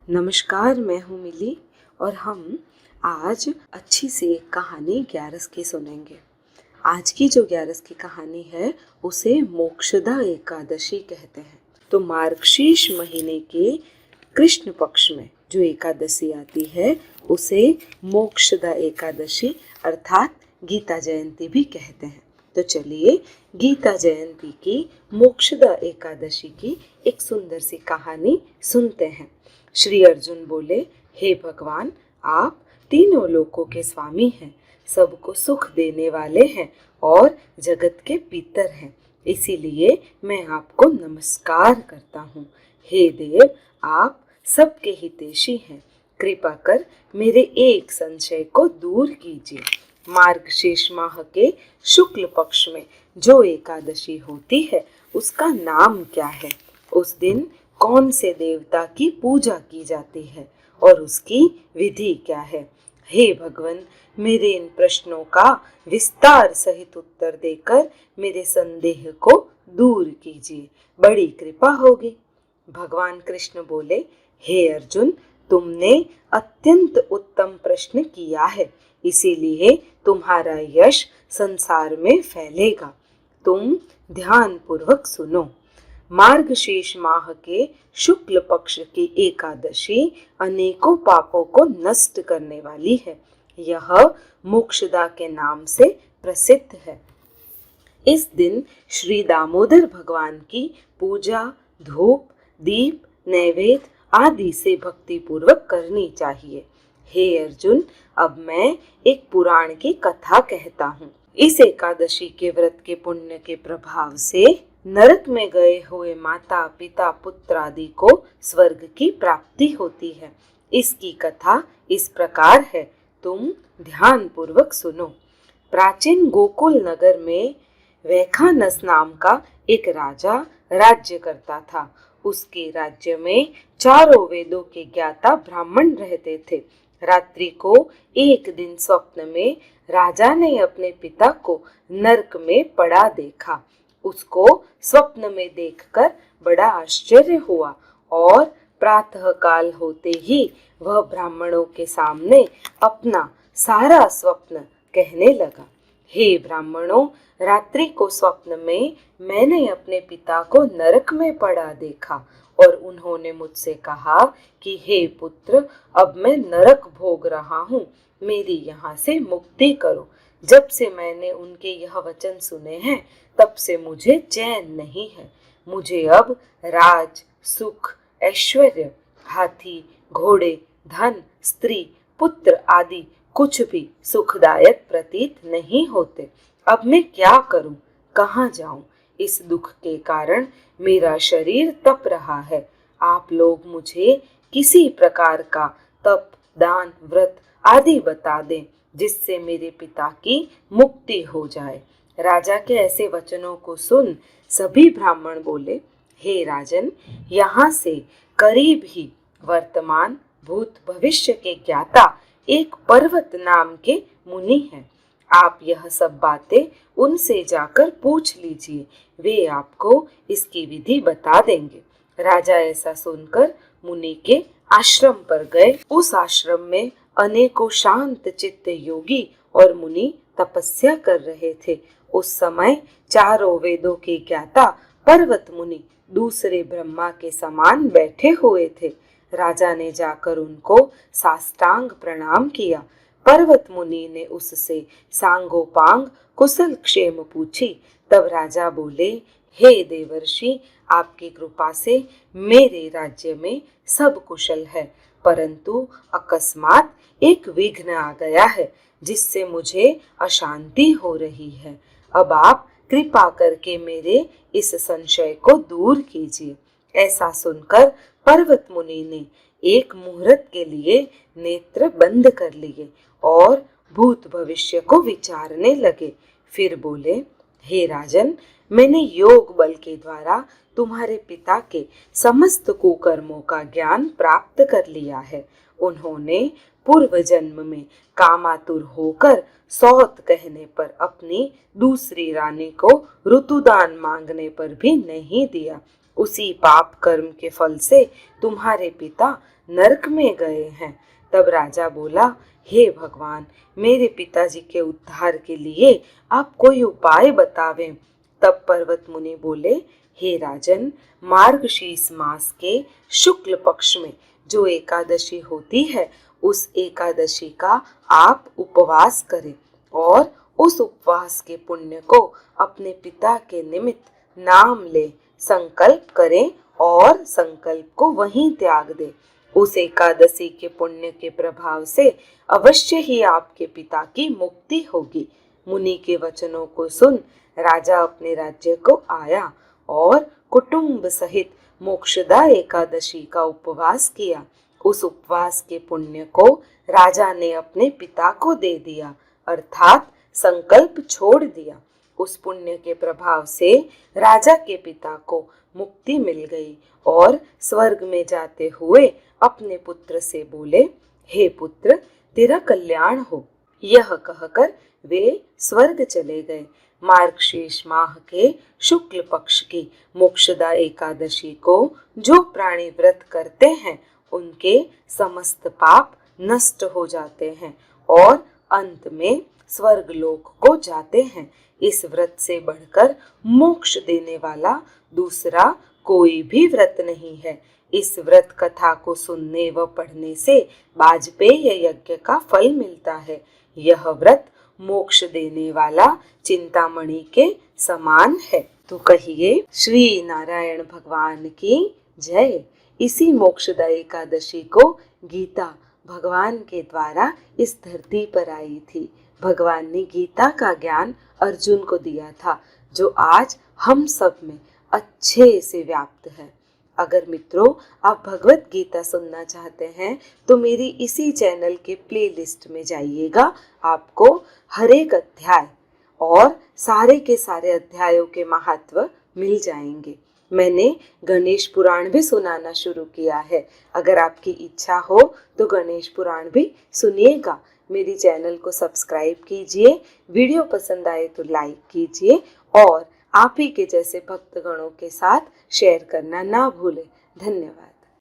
नमस्कार, मैं हूँ मिली और हम आज अच्छी सी एक कहानी ग्यारस की सुनेंगे। आज की जो ग्यारस की कहानी है उसे मोक्षदा एकादशी कहते हैं। तो मार्गशीर्ष महीने के कृष्ण पक्ष में जो एकादशी आती है उसे मोक्षदा एकादशी अर्थात गीता जयंती भी कहते हैं। तो चलिए गीता जयंती की मोक्षदा एकादशी की एक सुंदर सी कहानी सुनते हैं। श्री अर्जुन बोले, हे भगवान, आप तीनों लोकों के स्वामी हैं, सबको सुख देने वाले हैं और जगत के पितर हैं, इसीलिए मैं आपको नमस्कार करता हूँ। हे देव, आप सबके हितैषी हैं, कृपा कर मेरे एक संशय को दूर कीजिए। मार्गशीर्ष माह के शुक्ल पक्ष में जो एकादशी होती है उसका नाम क्या है? उस दिन कौन से देवता की पूजा की जाती है और उसकी विधि क्या है? हे भगवान, मेरे इन प्रश्नों का विस्तार सहित उत्तर देकर मेरे संदेह को दूर कीजिए, बड़ी कृपा होगी। भगवान कृष्ण बोले, हे अर्जुन, तुमने अत्यंत उत्तम प्रश्न किया है, इसीलिए तुम्हारा यश संसार में फैलेगा। तुम ध्यान पूर्वक सुनो। मार्गशीर्ष माह के शुक्ल पक्ष की एकादशी अनेकों पापों को नष्ट करने वाली है। यह मोक्षदा के नाम से प्रसिद्ध है। इस दिन श्री दामोदर भगवान की पूजा धूप, दीप, नैवेद्य आदि से भक्ति पूर्वक करनी चाहिए। हे अर्जुन, अब मैं एक पुराण की कथा कहता हूँ। इस एकादशी के व्रत के पुण्य के प्रभाव से नरक में गए हुए माता पिता पुत्र आदि को स्वर्ग की प्राप्ति होती है। इसकी कथा इस प्रकार है, तुम ध्यान पूर्वक सुनो। प्राचीन गोकुल नगर में वैखानस नाम का एक राजा राज्य करता था। उसके राज्य में चारों वेदों के ज्ञाता ब्राह्मण रहते थे। रात्रि को एक दिन स्वप्न में राजा ने अपने पिता को नरक में पड़ा देखा। उसको स्वप्न में देखकर बड़ा आश्चर्य हुआ और प्रातः काल होते ही वह ब्राह्मणों के सामने अपना सारा स्वप्न कहने लगा। हे ब्राह्मणों, रात्रि को स्वप्न में मैंने अपने पिता को नरक में पड़ा देखा और उन्होंने मुझसे कहा कि हे पुत्र, अब मैं नरक भोग रहा हूँ, मेरी यहाँ से मुक्ति करो। जब से मैंने उनके यह वचन सुने हैं तब से मुझे चैन नहीं है। मुझे अब राज, सुख, ऐश्वर्य, हाथी, घोड़े, धन, स्त्री, पुत्र आदि कुछ भी सुखदायक प्रतीत नहीं होते। अब मैं क्या करूं? कहाँ जाऊं? इस दुख के कारण मेरा शरीर तप रहा है। आप लोग मुझे किसी प्रकार का तप, दान, व्रत आदि बता दें जिससे मेरे पिता की मुक्ति हो जाए। राजा के ऐसे वचनों को सुन सभी ब्राह्मण बोले, हे राजन, यहाँ से करीब ही वर्तमान, भूत, भविष्य के ज्ञाता एक पर्वत नाम के मुनि हैं। आप यह सब बातें उनसे जाकर पूछ लीजिए, वे आपको इसकी विधि बता देंगे। राजा ऐसा सुनकर मुनि के आश्रम पर गए। उस आश्रम में अनेकों शांत चित्त योगी और मुनि तपस्या कर रहे थे। उस समय चारों वेदों के ज्ञाता पर्वत मुनि दूसरे ब्रह्मा के समान बैठे हुए थे। राजा ने जाकर उनको साष्टांग प्रणाम किया। पर्वत मुनि ने उससे सांगोपांग कुशल क्षेम पूछी। तब राजा बोले, हे देवर्षि, आपकी कृपा से मेरे राज्य में सब कुशल है, परंतु अकस्मात एक विघ्न आ गया है जिससे मुझे अशांति हो रही है। अब आप कृपा करके मेरे इस संशय को दूर कीजिए। ऐसा सुनकर पर्वत मुनि ने एक मुहूर्त के लिए नेत्र बंद कर लिए और भूत भविष्य को विचारने लगे। फिर बोले, हे राजन, मैंने योग बल के द्वारा तुम्हारे पिता के समस्त कुकर्मों का ज्ञान प्राप्त कर लिया है। उन्होंने पूर्व जन्म में कामातुर होकर सौत कहने पर अपनी दूसरी रानी को ऋतुदान मांगने पर भी नहीं दिया। उसी पाप कर्म के फल से तुम्हारे पिता नरक में गए हैं। तब राजा बोला, हे भगवान, मेरे पिताजी के उद्धार के लिए आप कोई उपाय बतावें। तब पर्वत मुनि बोले, हे राजन, मार्गशीर्ष मास के शुक्ल पक्ष में जो एकादशी होती है, उस एकादशी का आप उपवास करें और उस उपवास के पुण्य को अपने पिता के निमित्त नाम ले, संकल्प करें और संकल्प को वहीं त्याग दे। उस एकादशी के पुण्य के प्रभाव से अवश्य ही आपके पिता की मुक्ति होगी। मुनि के वचनों को सुन राजा अपने राज्य को आया और कुटुंब सहित मोक्षदा एकादशी का उपवास किया। उस उपवास के पुण्य को राजा ने अपने पिता को दे दिया, अर्थात संकल्प छोड़ दिया। उस पुण्य के प्रभाव से राजा के पिता को मुक्ति मिल गई और स्वर्ग में जाते हुए अपने पुत्र से बोले, हे पुत्र, तेरा कल्याण हो। यह कहकर वे स्वर्ग चले गए। मार्गशीर्ष माह के शुक्ल पक्ष की मोक्षदा एकादशी को जो प्राणी व्रत करते हैं, उनके समस्त पाप नष्ट हो जाते हैं और अंत में स्वर्ग लोक को जाते हैं। इस व्रत से बढ़कर मोक्ष देने वाला दूसरा कोई भी व्रत नहीं है। इस व्रत कथा को सुनने व पढ़ने से वाजपेय यज्ञ का फल मिलता है। यह व्रत मोक्ष देने वाला चिंतामणि के समान है। तो कहिए, श्री नारायण भगवान की जय। इसी मोक्षदा एकादशी को गीता भगवान के द्वारा इस धरती पर आई थी। भगवान ने गीता का ज्ञान अर्जुन को दिया था, जो आज हम सब में अच्छे से व्याप्त है। अगर मित्रों आप भगवत गीता सुनना चाहते हैं तो मेरी इसी चैनल के प्लेलिस्ट में जाइएगा। आपको हर एक अध्याय और सारे के सारे अध्यायों के महत्व मिल जाएंगे। मैंने गणेश पुराण भी सुनाना शुरू किया है। अगर आपकी इच्छा हो तो गणेश पुराण भी सुनिएगा। मेरी चैनल को सब्सक्राइब कीजिए, वीडियो पसंद आए तो लाइक कीजिए और आप ही के जैसे भक्तगणों के साथ शेयर करना ना भूलें। धन्यवाद।